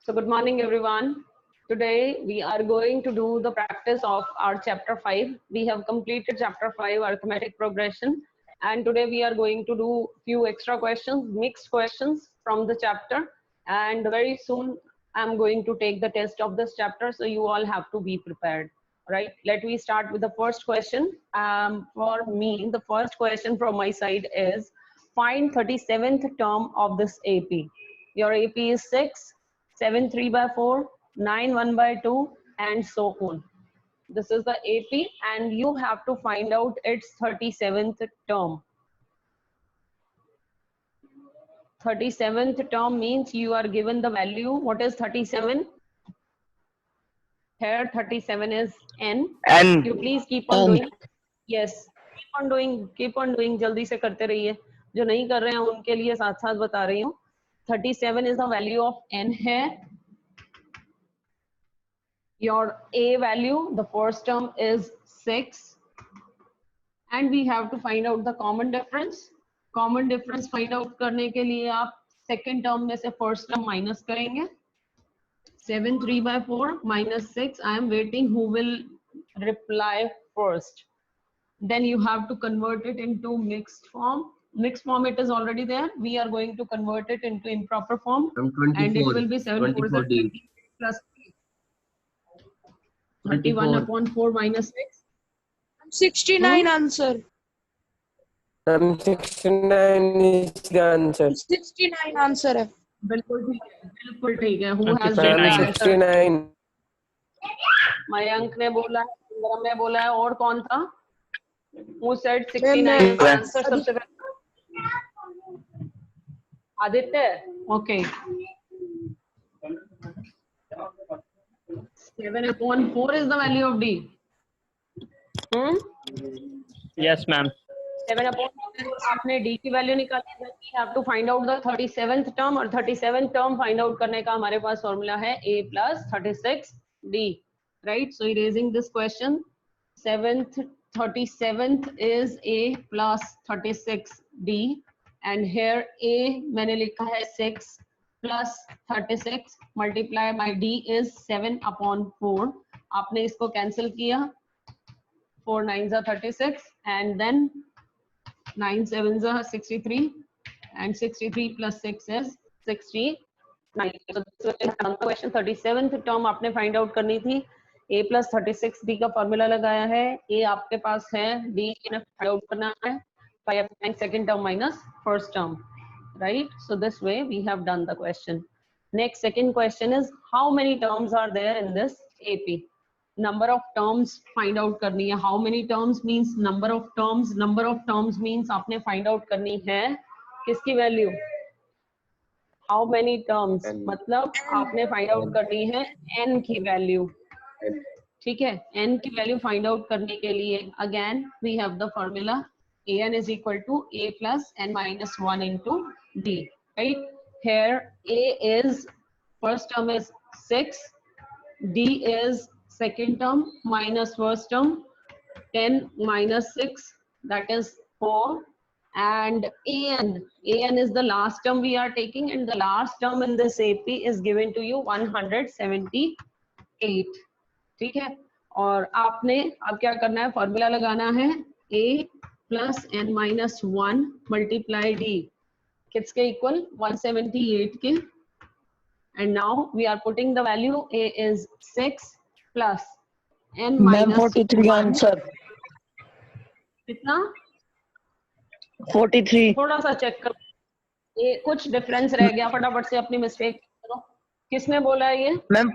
So good morning, everyone. Today we are going to do the practice of our chapter 5. We have completed chapter 5, arithmetic progression. And today we are going to do few extra questions, mixed questions from the chapter. And very soon I'm going to take the test of this chapter. So you all have to be prepared. Right. Let me start with the first question. For me, the first question from my side is find 37th term of this AP. Your AP is 6. 7 3 by 4, 9 1 by 2, and so on. This is the AP, and you have to find out its 37th term. 37th term means you are given the value. What is 37? Here 37 is n. You please keep on doing. Yes, keep on doing. जल्दी से करते रहिए. जो नहीं कर रहे हैं उनके लिए साथ साथ बता रही हूँ. 37 is the value of n here. Your A value, the first term is 6. And we have to find out the common difference. Common difference find out करने के लिए आप second term में से first term minus करेंगे. 7 3 by 4 minus 6. I am waiting who will reply first. Then you have to convert it into mixed form. Mixed form it is already there. We are going to convert it into improper form. And it will be 7 4 plus 31 upon 4 minus 6. 69 answer. 69 is the answer. 69 answer है. बिल्कुल ठीक है. Who has 69? Mayank ने बोला है, सुंदरम ने बोला है, और कौन था? Who said 69 answer सबसे पहले? Aditya. Okay. 7 upon 4 is the value of D. Yes, ma'am. 7 upon 4 आपने D की वैल्यू निकाली. Then we have to find out the 37th term, और 37th term find out करने का हमारे पास फॉर्मूला है A plus 36D. Right? So erasing this question, 37th is A plus 36D, and here A मैंने लिखा है 6 plus 36 multiply by D is 7 upon 4. आपने इसको कैंसिल किया. 4 9s are 36, and then 9 7s are 63, and 63 plus 6 is 69. So this is the question. 37th term आपने find out करनी थी. A plus 36D का फॉर्मूला लगाया है. A आपके पास है, D ने find out करना है by applying second term minus first term. Right? So this way we have done the question. Next, second question is how many terms are there in this AP? Number of terms find out करनी है. How many terms means number of terms. Number of terms means आपने find out करनी है किसकी value? How many terms? मतलब आपने find out करनी है n की value. ठीक है? n की value find out करने के लिए again we have the formula. An is equal to A plus n minus 1 into D. Right? Here A is first term is 6. D is second term minus first term. 10 minus 6, that is 4. And an is the last term we are taking, and the last term in this AP is given to you 178. ठीक है? और आपने अब क्या करना है? Formula लगाना है. A plus n minus 1 multiply D. किसके इक्वल? 178 के. And now we are putting the value. A is 6 plus n minus 43 1. answer. कितना? 43. थोड़ा सा चेक करो. ये कुछ डिफरेंस रह गया. फटाफट से अपनी मिस्टेक करो. किसने बोला है ये? Ma'am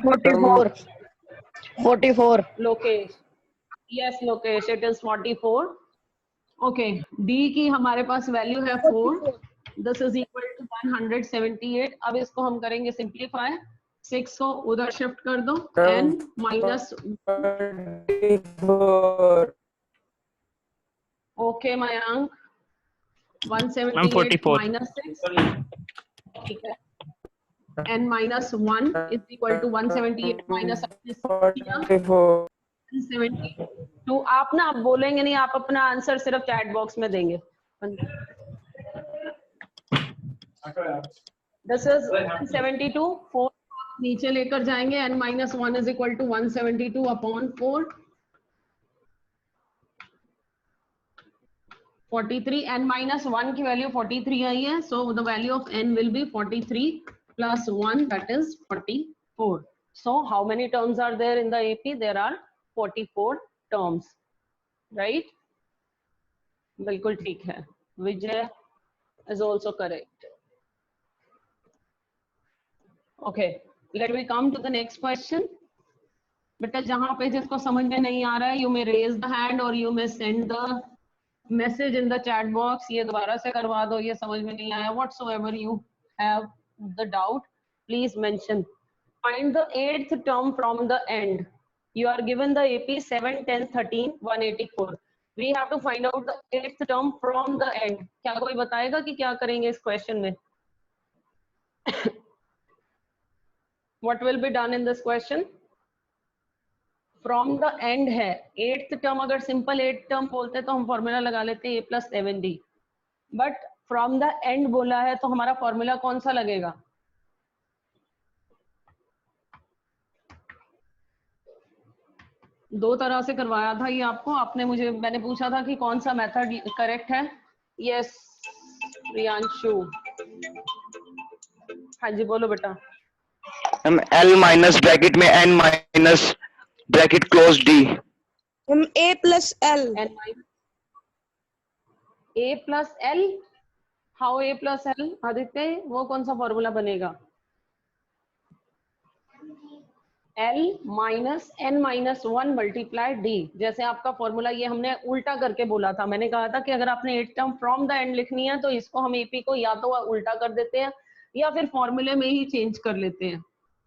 44. Lokesh. Yes, Lokesh. It is 44. Okay. D की हमारे पास वैल्यू है 4. This is equal to 178. अब इसको हम करेंगे सिंप्लीफाई. 6 को उधर शिफ्ट कर दो. n minus 44. Okay, Mayank. 178 minus 6. ठीक है. n minus 1 is equal to 178 minus 44. 170. तो आप ना बोलेंगे नहीं, आप अपना आंसर सिर्फ चैट बॉक्स में देंगे. This is 172. 4 नीचे लेकर जाएंगे n minus 1 is equal to 172 upon 4, 43, n minus 1 की वैल्यू 43 आई है, so the value of n will be 43 plus 1 that is 44. So how many terms are there in the AP? There are 44 terms, right? बिल्कुल ठीक है. Vijay is also correct. Okay, let me come to the next question. बेटा जहां पे जिसको समझ में नहीं आ रहा है, you may raise the hand or you may send the message in the chat box. ये दोबारा से करवा दो, ये समझ में नहीं आया. Whatsoever you have the doubt, please mention. Find the 8th term from the end. You are given the AP 7, 10, 13, 184. We have to find out the 8th term from the end. क्या कोई बताएगा कि क्या करेंगे इस क्वेश्चन में? What will be done in this question? From the end है 8th term. अगर simple 8th term बोलते तो हम फॉर्मूला लगा लेते a plus 7d. But from the end बोला है तो हमारा फॉर्मूला कौन सा लगेगा? दो तरह से करवाया था ये आपको. आपने मुझे, मैंने पूछा था कि कौन सा मेथड करेक्ट है. यस प्रियांशु, हाँ जी बोलो बेटा. हम L माइनस ब्रैकेट में N minus bracket close D. हम A plus L. A plus L. How A plus L? Aditya वो कौन सा फॉर्मूला बनेगा? L minus N minus 1 multiply D. जैसे आपका फॉर्मूला ये हमने उल्टा करके बोला था. मैंने कहा था कि अगर आपने 8 टर्म फ्रॉम द एंड लिखनी है तो इसको हम AP को या तो उल्टा कर देते हैं या फिर फॉर्मूले में ही चेंज कर लेते हैं.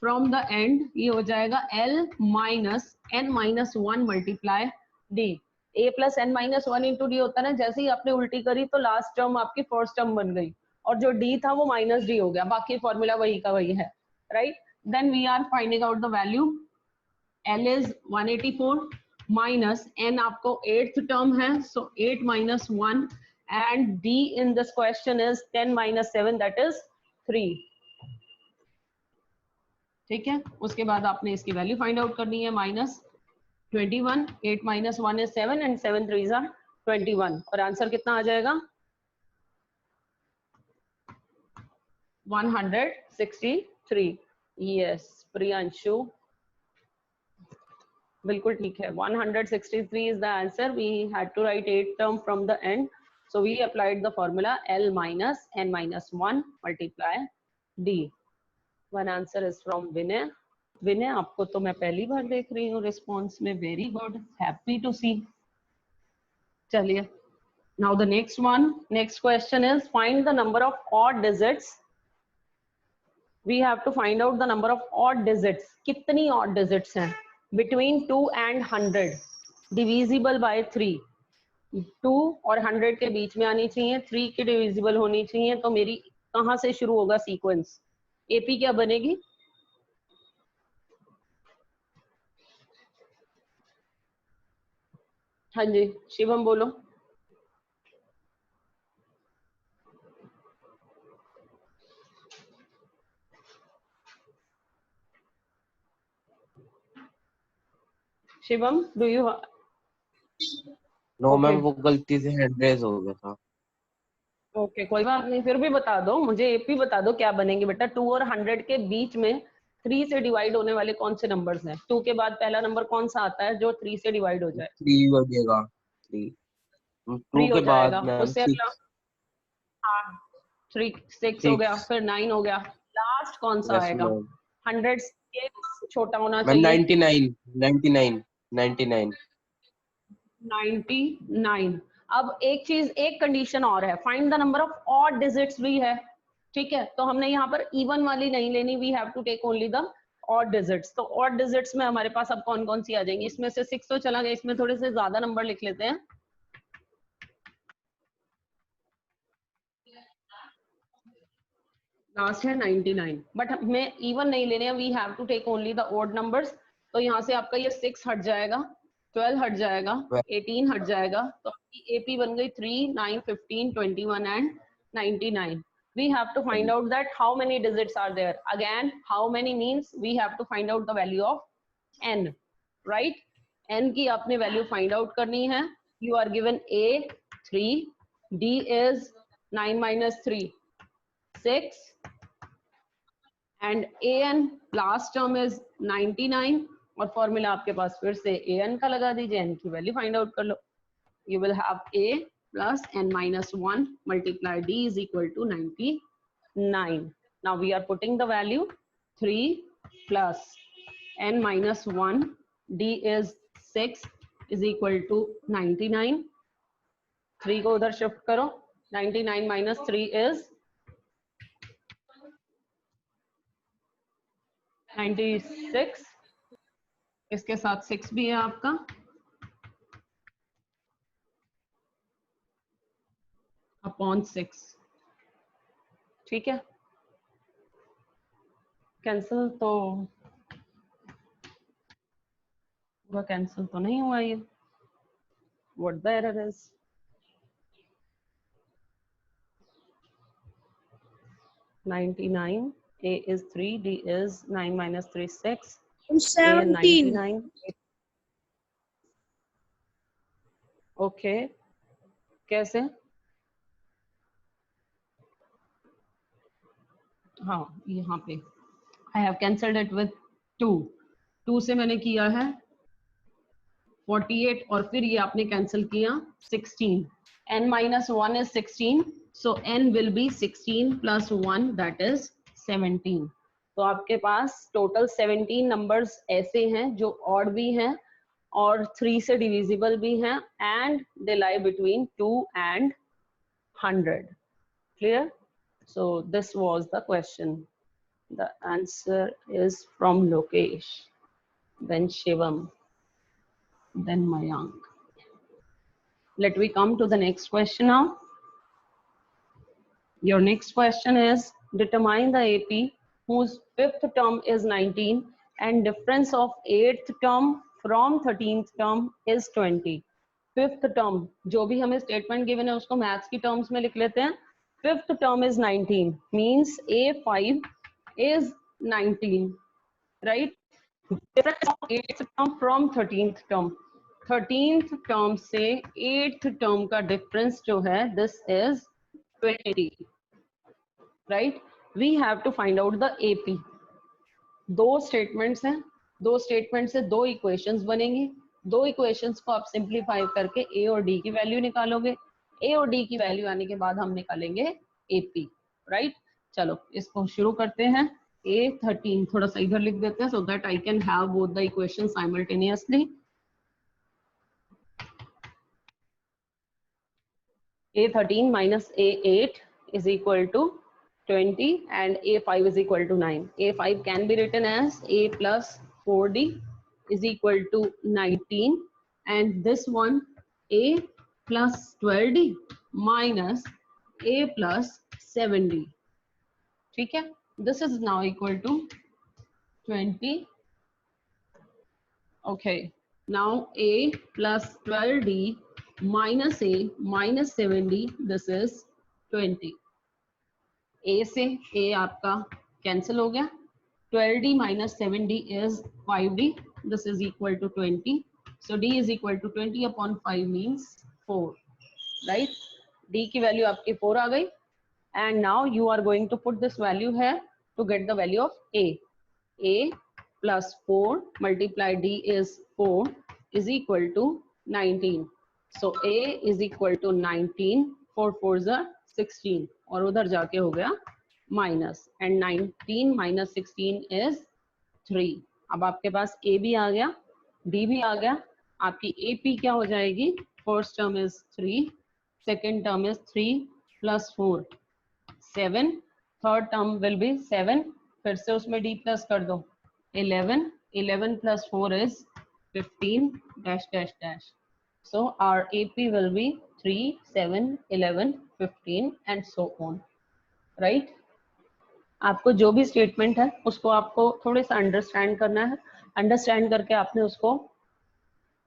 फ्रॉम द एंड ये हो जाएगा L minus N minus 1 multiply D. A plus N minus 1 into D होता है ना. जैसे ही आपने उल्टी करी तो लास्ट टर्म आपकी फर्स्ट टर्म बन गई और जो D था वो माइनस D हो गया. बाकी फॉर्मूला वही का वही है, right? Then we are finding out the value. L is 184 minus N आपको 8th term है, so 8 minus 1 and D in this question is 10 minus 7 that is 3. ठीक है. उसके बाद आपने इसकी वैल्यू फाइंड आउट करनी है. Minus 21, 8 minus 1 is 7 and 7 3s are 21 और आंसर कितना आ जाएगा? 163. यस प्रियांशु बिल्कुल ठीक है. 163 is the answer. We had to write 8 term from the end, so we applied the formula L minus N minus 1 multiply D. One answer is from Vinay. Vinay आपको तो मैं पहली बार देख रही हूँ रिस्पॉन्स में. वेरी गुड, हैप्पी टू सी. चलिए, now the next one, next question is find the number of odd digits. We have to find out the number of odd digits. कितनी odd digits हैं? Between 2 and 100, divisible by 3. 2 और 100 के बीच में आनी चाहिए, 3 की divisible होनी चाहिए. तो मेरी कहाँ से शुरू होगा सीक्वेंस? AP क्या बनेगी? हाँ जी शिवम बोलो. Shivam do you? No ma'am, वो गलती से हैंड रेज हो गया था. ओके कोई बात नहीं, फिर भी बता दो मुझे. AP बता दो क्या बनेंगे बेटा. 2 और 100 के बीच में 3 से डिवाइड होने वाले कौन से नंबर्स हैं? 2 के बाद पहला नंबर कौन सा आता है जो 3 से डिवाइड हो जाए? 3 बनेगा. 3 2 के बाद मैम उससे अगला 3 6 हो गया, फिर 9 हो गया. लास्ट कौन सा आएगा? 100 के छोटा होना चाहिए. 99. अब एक चीज, एक कंडीशन और है. Find the number of odd digits भी है. ठीक है, तो हमने यहाँ पर इवन वाली नहीं लेनी. We have to take only the odd digits. तो ऑड डिजिट्स में हमारे पास अब कौन कौन सी आ जाएंगी? इसमें से 6 तो चला गया, इसमें थोड़े से ज्यादा नंबर लिख लेते हैं. लास्ट है 99, बट हमें इवन नहीं लेने हैं. We have to take only the odd numbers. तो यहाँ से आपका ये 6 हट जाएगा, 12 हट जाएगा, 18 हट जाएगा. तो आपकी AP बन गई 3, 9, 15, 21 and 99. we have to find out that how many digits are there. Again, how many means we have to find out the value of n, right? n की आपने value find out करनी है. You are given a 3, d is 9 minus 3 6, and an last term is 99, और formula आपके पास फिर से an का लगा दीजिए, n की value find out कर लो. You will have a plus n minus 1 multiply d is equal to 99. Now we are putting the value 3 plus n minus 1 d is 6 is equal to 99. 3 को उधर shift करो. 99 minus 3 is 96. इसके साथ 6 भी है आपका. Upon 6. ठीक है, कैंसिल तो पूरा कैंसिल तो नहीं हुआ ये. What the error is? $99, a is 3, d is 9 minus 3 6, a 17. 99. Okay, कैसे? हाँ, यहाँ पे I have cancelled it with 2 से मैंने किया है 48, और फिर ये आपने कैंसिल किया 16. n minus 1 is 16, so n will be 16 plus 1, that is 17. तो आपके पास टोटल 17 नंबर्स ऐसे हैं जो ऑड भी हैं और 3 से डिविजिबल भी हैं, and they lie between 2 and 100. Clear? So this was the question. The answer is from Lokesh, then Shivam, then Mayank. Let we come to the next question now. Your next question is, determine the AP whose 5th term is 19 and difference of 8th term from 13th term is 20. 5th term, जो भी हमें statement given है उसको maths की terms में लिख लेते हैं. 5th term is 19, means A5 is 19, right? Difference of 8th term from 13th term. 13th term से 8th term का difference जो है, this is 20, right? We have to find out the AP. दो statements हैं, दो statements से दो equations बनेंगी. दो equations को आप simplify करके A और D की value निकालोगे. A और D की वैल्यू आने के बाद हम निकालेंगे AP, राइट? चलो इसको शुरू करते हैं. A13 थोड़ा सा इधर लिख देते हैं so that I can have both the equations simultaneously. A13 minus A8 is equal to 20 and A5 is equal to 9. A5 can be written as A plus 4D is equal to 19, and this one A plus 12D minus a plus 7D. ठीक है, this is now equal to 20. Okay, now a plus 12D minus a minus 7D, this is 20. a से a आपका cancel हो गया. 12D minus 7D is 5D, this is equal to 20. So D is equal to 20 upon 5 means 4, right? D की value आपकी 4 आ गई, and now you are going to put this value here to get the value of A. A plus 4 multiply D is 4 is equal to 19. So A is equal to 19, 4 4s are 16, और उधर जाके हो गया minus, and 19 minus 16 is 3. अब आपके पास A भी आ गया, D भी आ गया. आपकी AP क्या हो जाएगी? First term is 3, second term is 3 plus 4 7, third term will be 7, फिर से उसमें D प्लस कर दो 11, 11 plus 4 is 15 dash dash dash. So our AP will be 3, 7, 11, 15 and so on, right? आपको जो भी स्टेटमेंट है उसको आपको थोड़ा सा अंडरस्टैंड करना है. अंडरस्टैंड करके आपने उसको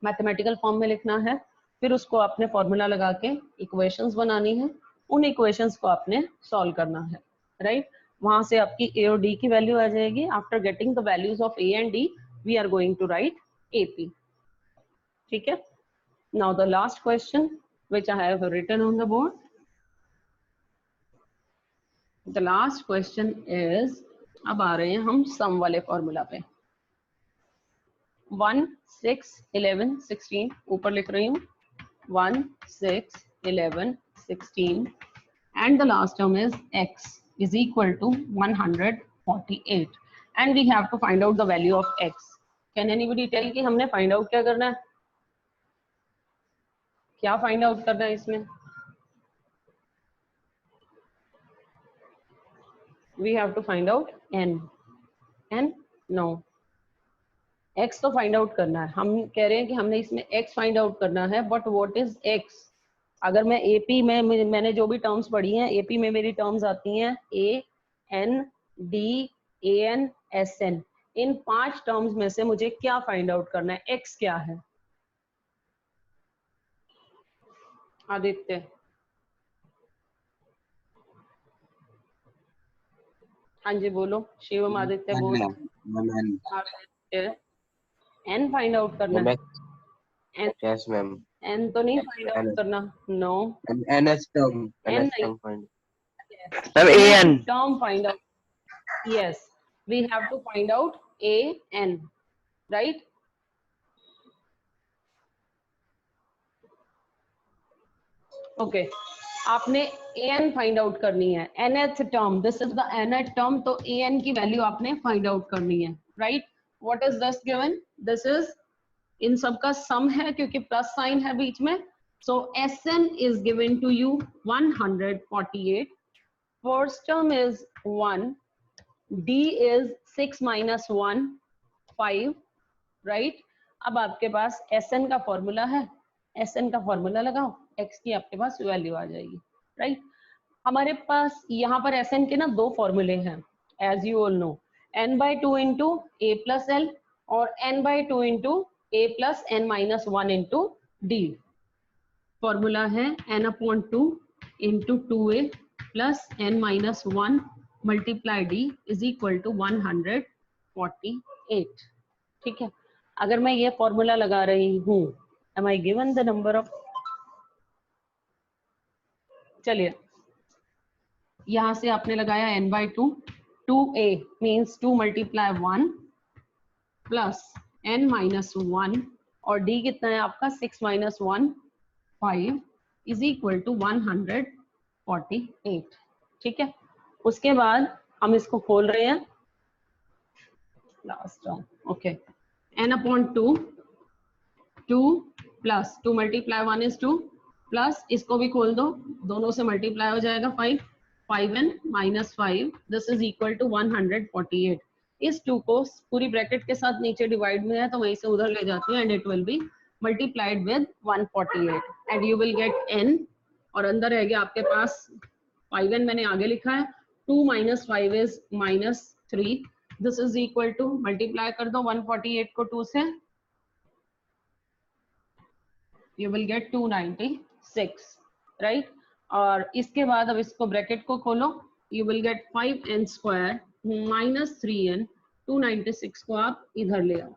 मैथमेटिकल फॉर्म में लिखना है, फिर उसको आपने फॉर्मूला लगा के इक्वेशंस बनानी है, उन इक्वेशंस को आपने सॉल्व करना है, राइट? वहां से आपकी ए और डी की वैल्यू आ जाएगी. After getting the values of A and D we are going to write AP. ठीक है. Now the last question which I have written on the board. The last question is, अब आ रहे हैं हम सम वाले फॉर्मूला पे. 1, 6, 11, 16 ऊपर लिख रही हूँ. 1, 6, 11, 16 and the last term is x is equal to 148 and we have to find out the value of x. Can anybody tell कि हमने find out क्या करना है? क्या फाइंड आउट करना है इसमें? We have to find out N. N no, X तो फाइंड आउट करना है. हम कह रहे हैं कि हमने इसमें एक्स फाइंड आउट करना है, बट व्हाट इज एक्स? अगर मैं एपी में मैंने जो भी टर्म्स पढ़ी हैं, एपी में मेरी टर्म्स आती हैं a n d a n S n. इन 5 टर्म्स में से मुझे क्या फाइंड आउट करना है? एक्स क्या है? आदित्य, हाँ जी बोलो. शिवम, आदित्य बोल. आदित्य, एन फाइंड आउट करना है. Yes ma'am. एन तो नहीं फाइंड आउट करना. No, NS term. N NS term find. Ma'am A N. Term find out. Yes, we have to find out A N, right? Okay, आपने A N find out करनी है. nth term, this is the nth term, तो A N की value आपने find out करनी है, right? What is this given? This is इन सब का सम है क्योंकि प्लस साइन है बीच में. So S n is given to you 148. First term is 1, d is 6 minus 1 5, right? अब आपके पास एस एन का फॉर्मूला है. एस एन का फॉर्मूला लगाओ, एक्स की आपके पास वैल्यू आ जाएगी, राइट? हमारे पास यहाँ पर एस एन के ना 2 फॉर्मूले हैं, as you all know. n/2 into a plus l और n/2 into a plus n minus 1 into d. Formula है n/2 इंटू 2a प्लस n minus 1 multiply d is equal to 148. ठीक है. अगर मैं ये फॉर्मूला लगा रही हूँ, am I given the number of, चलिए यहां से आपने लगाया n/2, 2a means 2 multiply 1 plus n minus 1 और d कितना है आपका 6 minus 1 5 इज इक्वल टू 148. ठीक है. उसके बाद हम इसको खोल रहे हैं last term. Okay, n/2 2 plus 2 multiply 1 is 2 plus इसको भी खोल दो, दोनों से मल्टीप्लाई हो जाएगा 5, 5n minus 5 this is equal to 148. इस 2 को पूरी ब्रैकेट के साथ नीचे डिवाइड में है तो वहीं से उधर ले जाती हूँ and it will be multiplied with 148 and you will gate n और अंदर रह गया आपके पास 5n मैंने आगे लिखा है. 2 minus 5 is -3 this is equal to, multiply कर दो 148 को 2 से, you will get 296, right? और इसके बाद अब इसको ब्रैकेट को खोलो, you will get 5n square minus 3n. 296 को आप इधर ले आओ.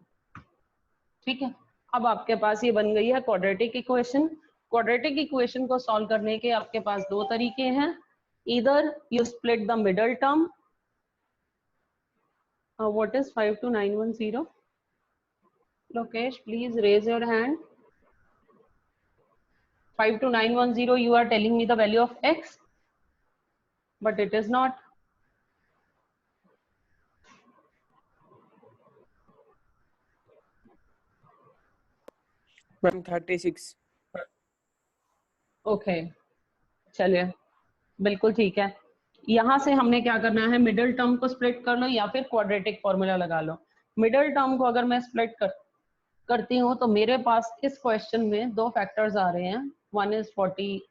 ठीक है. अब आपके पास ये बन गई है क्वाड्रेटिक इक्वेशन. क्वाड्रेटिक इक्वेशन को सॉल्व करने के आपके पास 2 तरीके हैं. इधर you split the middle term. What is 52910? Lokesh, please raise your hand. 52910, you are telling me the value of x, but it is not. Ma'am, 36. Okay, चलिए बिल्कुल ठीक है. यहाँ से हमने क्या करना है, मिडिल टर्म को स्प्लिट कर लो या फिर क्वाड्रेटिक फॉर्मूला लगा लो. मिडिल टर्म को अगर मैं स्प्लिट करती हूँ तो मेरे पास इस क्वेश्चन में 2 फैक्टर्स आ रहे हैं. One is 40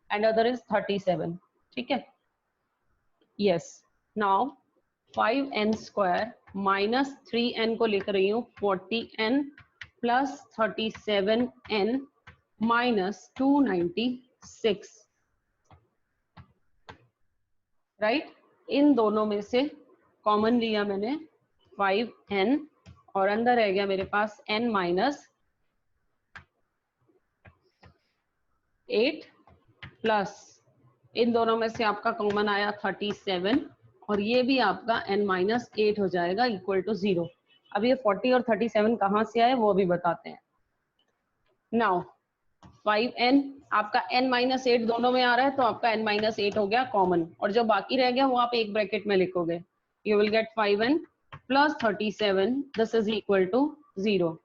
and other is 37. ठीक है. Yes. Now 5n square minus 3n को लिख रही हूँ 40n plus 37n minus 296. Right. इन दोनों में से कॉमन लिया मैंने 5n और अंदर रह गया मेरे पास n माइनस 8 प्लस इन दोनों में से आपका कॉमन आया 37 और ये भी आपका n माइनस 8 हो जाएगा इक्वल टू 0। अब ये 40 और 37 कहाँ से आए वो भी बताते हैं। नाउ 5n आपका n माइनस 8 दोनों में आ रहा है तो आपका n माइनस 8 हो गया कॉमन और जो बाकी रह गया वो आप एक ब्रैकेट में लिखोगे। You will get 5n plus 37 this is equal to 0।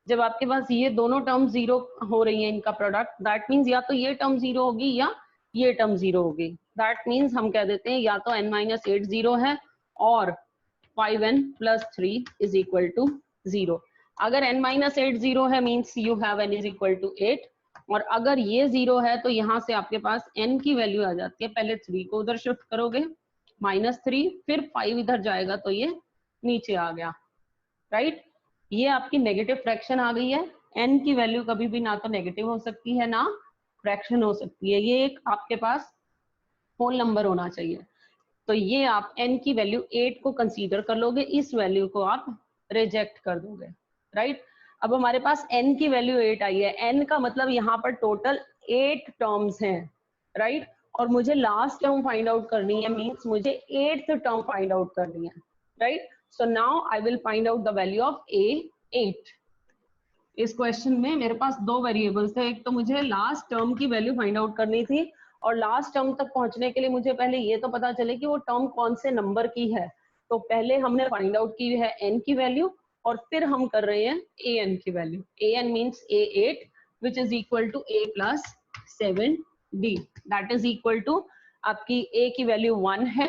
जब आपके पास ये दोनों टर्म 0 हो रही है इनका प्रोडक्ट दैट मीन्स या तो ये टर्म 0 होगी या ये टर्म 0 होगी। दैट मीन्स हम कह देते हैं या तो n माइनस 8 0 है और 5n plus 3 is equal to 0। अगर n माइनस 8 0 है means you have n is equal to 8 और अगर ये 0 है तो यहाँ से आपके पास n की वैल्यू आ जाती है। पहले 3 को उधर शिफ्ट करोगे -3 फिर 5 इधर जाएगा तो ये नीचे आ गया। राइट ये आपकी नेगेटिव फ्रैक्शन आ गई है। n की वैल्यू कभी भी ना तो नेगेटिव हो सकती है ना फ्रैक्शन हो सकती है। ये एक आपके पास होल नंबर होना चाहिए। तो ये आप n की वैल्यू 8 को कंसीडर कर लोगे, इस वैल्यू को आप रिजेक्ट कर दोगे। राइट अब हमारे पास n की वैल्यू 8 आई है। n का मतलब यहाँ पर टोटल 8 टर्म्स हैं। राइट और मुझे लास्ट टर्म फाइंड आउट करनी है मीन्स मुझे 8th टर्म फाइंड आउट करनी है। Right so now I will find out the value of a8। इस क्वेश्चन में मेरे पास दो वेरिएबल्स थे, एक तो मुझे लास्ट टर्म की वैल्यू फाइंड आउट करनी थी और लास्ट टर्म तक पहुंचने के लिए मुझे पहले ये तो पता चले कि वो टर्म कौन से नंबर की है। तो पहले हमने फाइंड आउट की है n की वैल्यू और फिर हम कर रहे हैं an की value. an means a8 which is equal to a plus 7d that is equal to आपकी a की वैल्यू 1 है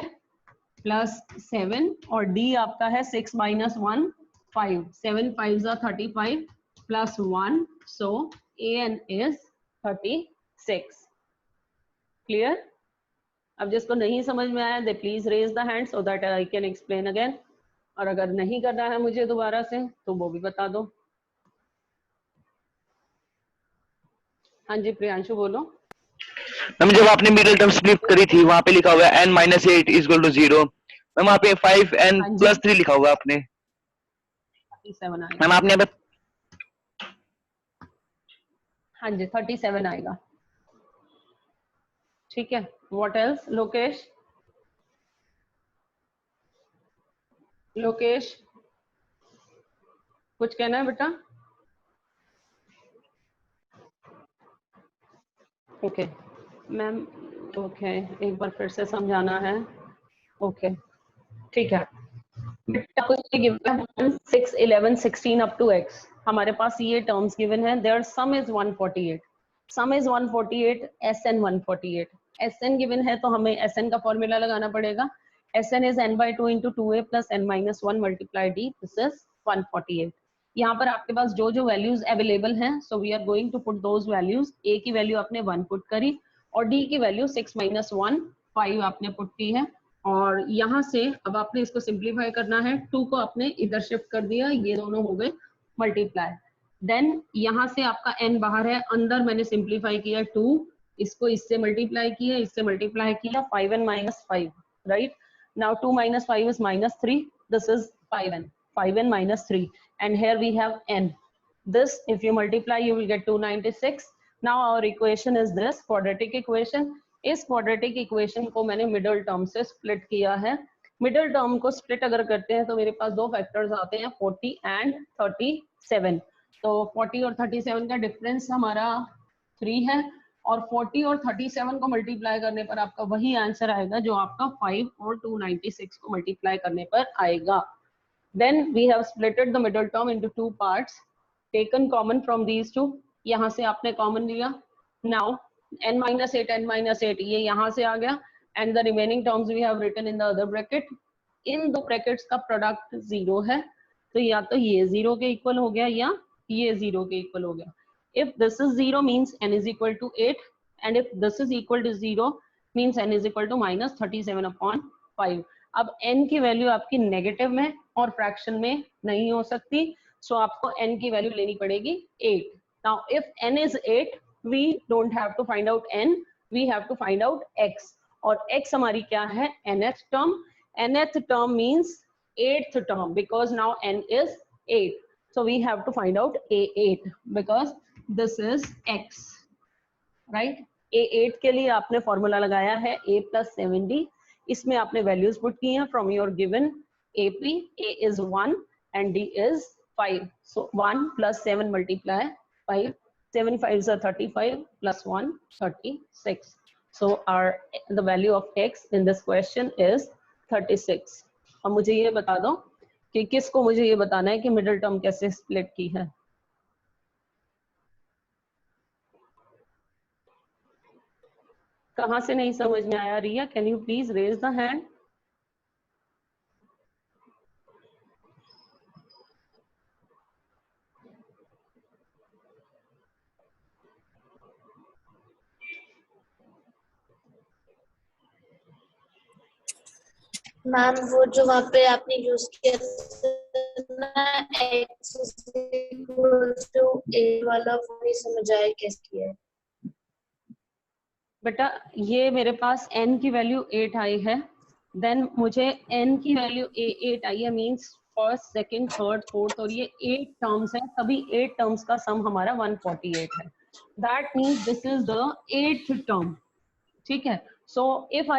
प्लस 7 और d आपका है 6 minus 1 5 7 5 35 plus 1 so an is 36। clear? अब जिसको नहीं समझ में आया दे please raise the hand so that I can explain again और अगर नहीं करना है मुझे दोबारा से तो वो भी बता दो। हाँ जी प्रियांशु बोलो। मैम जब आपने मिडिल टर्म स्प्लिट करी थी वहां पे लिखा हुआ है n minus 8 is equal to 0। Ma'am वहां पे 5n हाँ जी प्लस 3 लिखा हुआ आपने। 37 आएगा। मैम आपने अब हाँ जी 37 आएगा। ठीक है व्हाट एल्स लोकेश? लोकेश कुछ कहना है बेटा? ओके मैम ओके एक बार फिर से समझाना है। ओके ठीक है 6 11 16 अप टू x हमारे पास ये टर्म्स गिवन है। There sum is 148 sum is 148 sn 148 sn given है तो हमें sn का फॉर्मूला लगाना पड़ेगा। sn is n by 2 into 2a plus n minus 1 multiply d this is 148। यहाँ पर आपके पास जो जो वैल्यूज अवेलेबल हैं so we are going to put those values. a की वैल्यू आपने 1 पुट करी और d की वैल्यू 6 माइनस 1 5 आपने पुट की है और यहाँ से अब आपने इसको सिंप्लीफाई करना है। 2 को आपने इधर शिफ्ट कर दिया, ये दोनों हो गए मल्टीप्लाई। देन यहाँ से आपका n बाहर है, अंदर मैंने सिंप्लीफाई किया 2, इसको इससे मल्टीप्लाई किया, इससे मल्टीप्लाई किया 5n minus 5 right. Now 2 minus 5 is minus 3 this is 5n minus 3 and here we have n. This if you multiply you will get 296. Now our equation is this quadratic equation. इस quadratic equation को मैंने middle term से split किया है। Middle term को split अगर करते हैं तो मेरे पास दो फैक्टर्स आते हैं 40 एंड 37। तो 40 और 37 का डिफरेंस हमारा 3 है और 40 और 37 को मल्टीप्लाई करने पर आपका वही आंसर आएगा जो आपका 5 और 296 को मल्टीप्लाई करने पर आएगा। Then we have splitted the middle term into two parts, taken common from these two. यहाँ से आपने common लिया। Now n minus 8 ये यहाँ से आ गया and the remaining terms we have written in the other bracket. इन दो brackets का product 0 है तो या तो ये 0 के equal हो गया या ये 0 के equal हो गया। If this is 0 means n is equal to 8 and if this is equal to 0 means n is equal to minus 37/5। अब n की वैल्यू आपकी नेगेटिव में और फ्रैक्शन में नहीं हो सकती सो आपको n की वैल्यू लेनी पड़ेगी 8। Now if n is 8 we don't have to find out n, we have to find out x और x हमारी क्या है, nth term. nth term means 8th term because now n is 8. So we have to find out a8 because this is x, right? a8 के लिए आपने formula लगाया है a plus 7d. इसमें आपने वैल्यूज पुट की हैं from your given ap. a is 1 and d is 5. So 1 plus 7 multiply 5. 7 5s are 35 plus 1 36. So the value of x in this question is 36. अब मुझे ये बता दो कि किसको मुझे ये बताना है कि मिडिल टर्म कैसे स्प्लिट की है. कहाँ से नहीं समझ में आया? Riya, can you please raise the hand? Ma'am वो जो वहाँ पे आपने यूज किया ना x टू a वाला, वो नहीं समझ आया कैसे किया है. बेटा ये मेरे पास n की वैल्यू 8 आई है, देन मुझे n की वैल्यू a8 आई है, means first second third fourth, और ये 8 टर्म्स हैं, सभी 8 टर्म्स का सम हमारा 148 है. That means this is the 8th term. ठीक है. So if I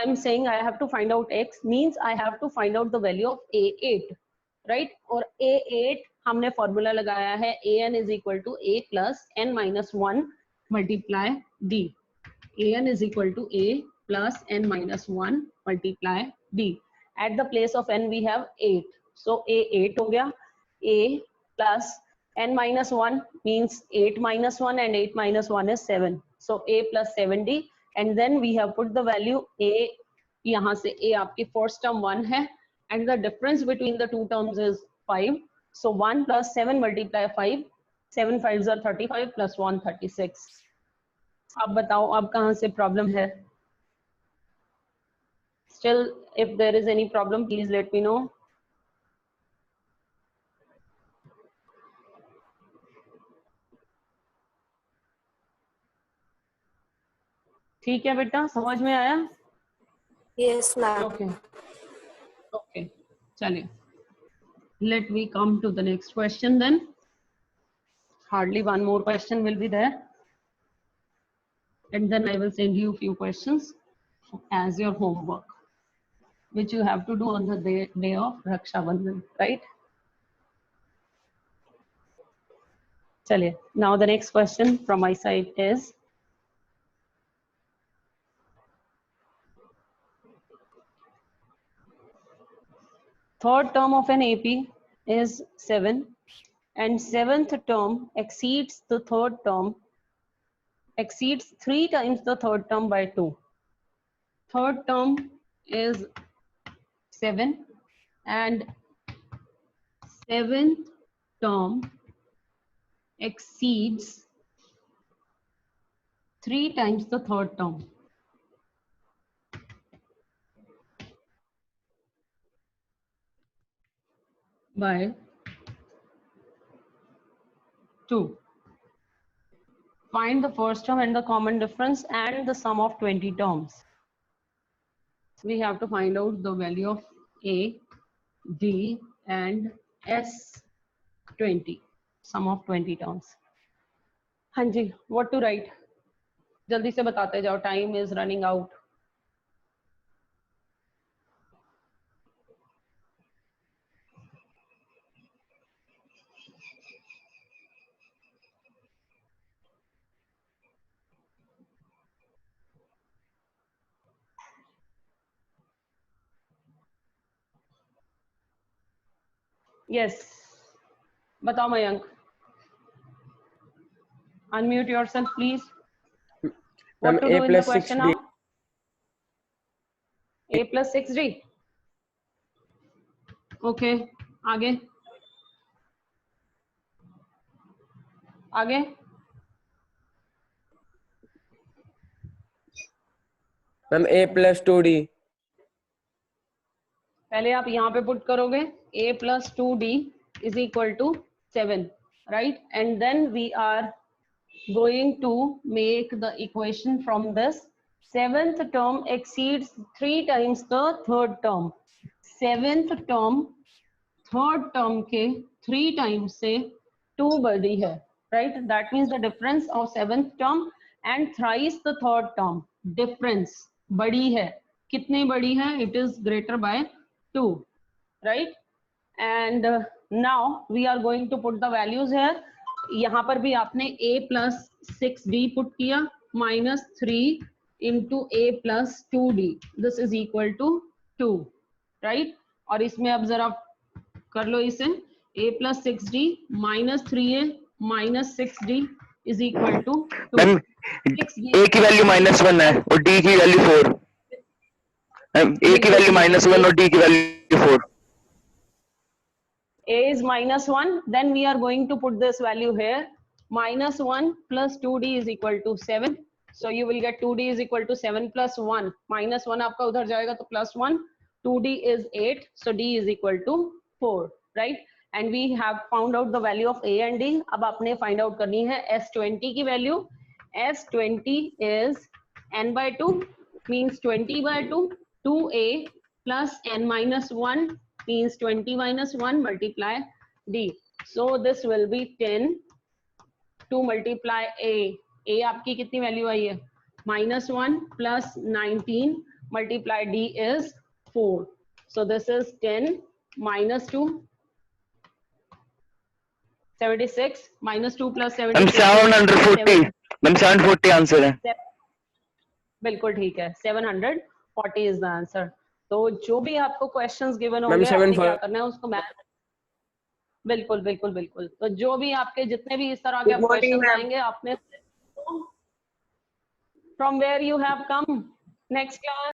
am saying I have to find out x, means I have to find out the value of a8, right? और a8 हमने formula लगाया है an is equal to a plus n minus 1 multiply d. an is equal to a plus n minus 1 multiply d. At the place of n we have 8. So a8 हो गया. a plus n minus 1 means 8 minus 1 and 8 minus 1 is 7. So a plus 7d. And then we have put the value a. यहाँ से a आपकी first term 1 है, and the difference between the two terms is 5. So 1 plus 7 multiply 5. 7 5s are 35 plus 1 36. अब बताओ अब कहाँ से problem है? Still, if there is any problem, please let me know. ठीक है बेटा, समझ में आया? Yes ma'am. Okay. Okay. चलिए. Let me come to the next question then. Hardly one more question will be there. And then I will send you a few questions as your homework, which you have to do on the day of Raksha Bandhan, right? चलिए. Now the next question from my side is, third term of an AP is 7 and 7th term exceeds the third term, exceeds 3 times the third term by 2. Third term is 7 and 7th term exceeds 3 times the third term. By 2. Find the first term and the common difference and the sum of 20 terms. We have to find out the value of A, D and S20, sum of 20 terms. हाँ जी, what to write? जल्दी से बताते जाओ, time is running out. Yes. बताओ Mayank. Unmute yourself, please. What to do in the question now? A plus 6D. Okay. आगे. आगे. Ma'am a plus 2d. पहले आप यहाँ पे पुट करोगे a plus 2d is equal to 7, right? And then we are going to make the equation from this seventh term exceeds 3 times the third term. seventh term third term के 3 times से 2 बड़ी है, right? That means the difference of seventh term and thrice the third term difference बड़ी है. कितनी बड़ी है? It is greater by 2, right? And now we are going to put the values here. यहाँ पर भी आपने a plus 6d put किया minus 3 into a plus 2d. This is equal to 2, right? और इसमें अब जरा कर लो इसे. a plus 6d minus 3a minus 6d is equal to 2. Ma'am 6d a की वैल्यू -1 है और d की वैल्यू 4. मैम a की वैल्यू -1 और d की value 4. a is -1, then we are going to put this value here. -1 plus 2d is equal to 7. So you will get 2d is equal to 7 plus 1. -1 आपका उधर जाएगा तो +1. 2d is 8. So d is equal to 4, right? And we have found out the value of a and d. अब आपने find out करनी है S20 की value. S20 is n by 2 means 20 by 2. 2a plus n minus 1 means 20 minus 1 multiply d. So this will be 10 to multiply a. a आपकी कितनी value आई है? -1 plus 19 multiply d is 4. So this is 10 minus 2 76 minus 2 plus ma'am 76 740. Ma'am 740 answer है. बिल्कुल ठीक है. 740 is the answer. तो जो भी आपको क्वेश्चंस गिवन Ma'am, होंगे आपने 740 क्या करना है उसको मैथ. बिल्कुल बिल्कुल बिल्कुल. तो जो भी आपके जितने भी इस तरह के Good morning, क्वेश्चंस ma'am. आएंगे आपने from where you have come next class